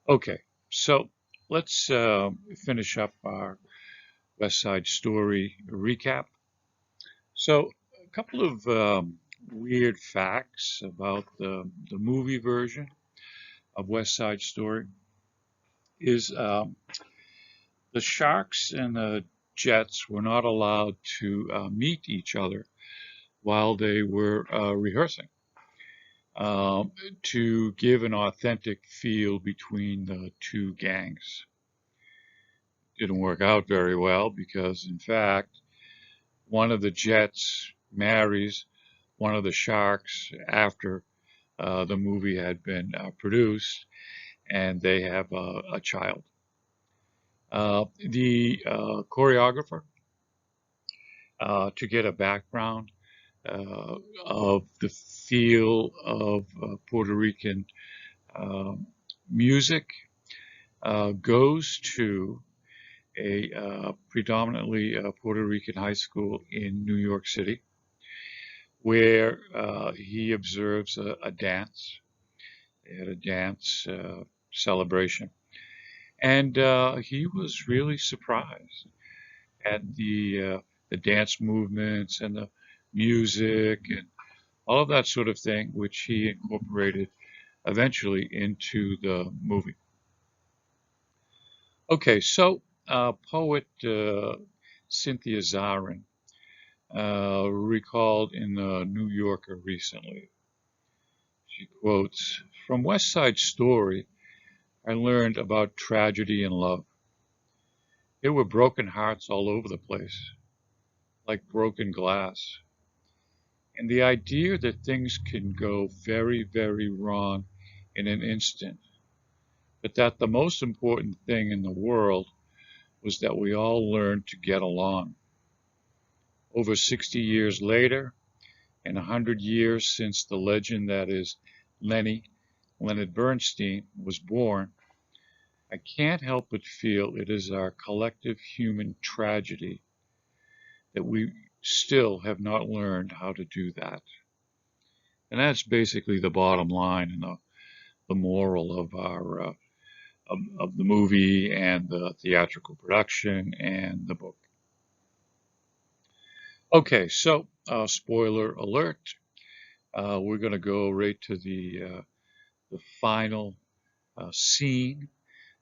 Okay, so let's finish up our West Side Story recap. So, a couple of weird facts about the movie version of West Side Story is the Sharks and the Jets were not allowed to meet each other while they were rehearsing um, to give an authentic feel between the two gangs. Didn't work out very well because, in fact, one of the Jets marries one of the Sharks after the movie had been produced, and they have a child. The choreographer, to get a background of the feel of Puerto Rican uh, music, goes to a predominantly Puerto Rican high school in New York City, where he observes a dance. They had a dance celebration, and he was really surprised at the dance movements and the music and all of that sort of thing, which he incorporated eventually into the movie. Okay, so poet Cynthia Zahran recalled in the New Yorker recently. She quotes, "From West Side Story, I learned about tragedy and love. There were broken hearts all over the place, like broken glass. And the idea that things can go very, very wrong in an instant, but that the most important thing in the world was that we all learned to get along. Over 60 years later, and 100 years since the legend that is Leonard Bernstein, was born, I can't help but feel it is our collective human tragedy that we still have not learned how to do that." And that's basically the bottom line and the moral of our of the movie and the theatrical production and the book. Okay, so spoiler alert. We're going to go right to the final scene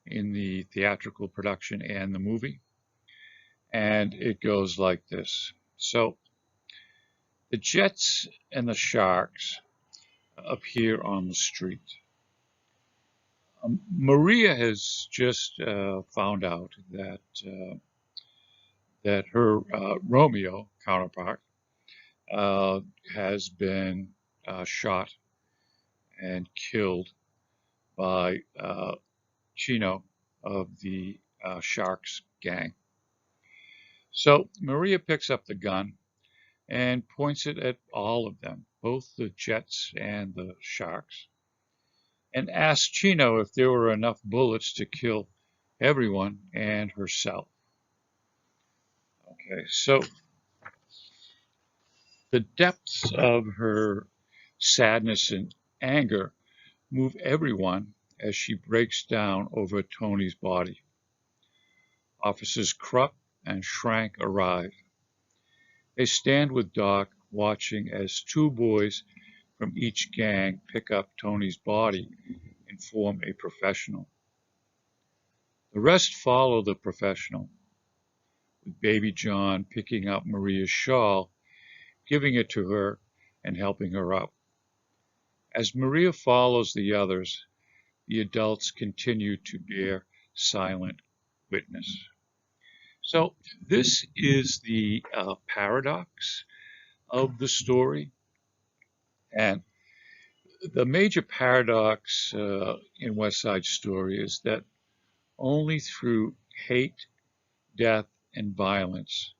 in the theatrical production and the movie, and it goes like this. So the Jets and the Sharks appear on the street. Maria has just found out that her Romeo counterpart uh, has been shot and killed by Chino of the Sharks gang. So Maria picks up the gun and points it at all of them, both the Jets and the Sharks, and asks Chino if there were enough bullets to kill everyone and herself. Okay, so the depths of her sadness and anger move everyone as she breaks down over Tony's body. Officers Krupp and Schrank arrive. They stand with Doc, watching as two boys from each gang pick up Tony's body and form a professional. The rest follow the professional, with Baby John picking up Maria's shawl, giving it to her, and helping her up. As Maria follows the others, the adults continue to bear silent witness. So, this is the paradox of the story. And the major paradox in West Side Story is that only through hate, death, and violence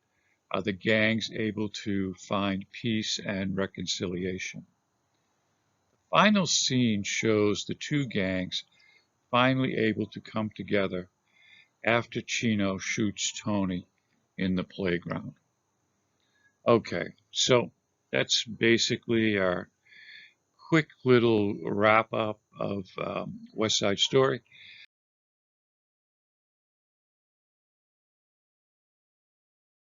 are the gangs able to find peace and reconciliation. The final scene shows the two gangs finally able to come together after Chino shoots Tony in the playground. Okay, so that's basically our quick little wrap up of West Side Story.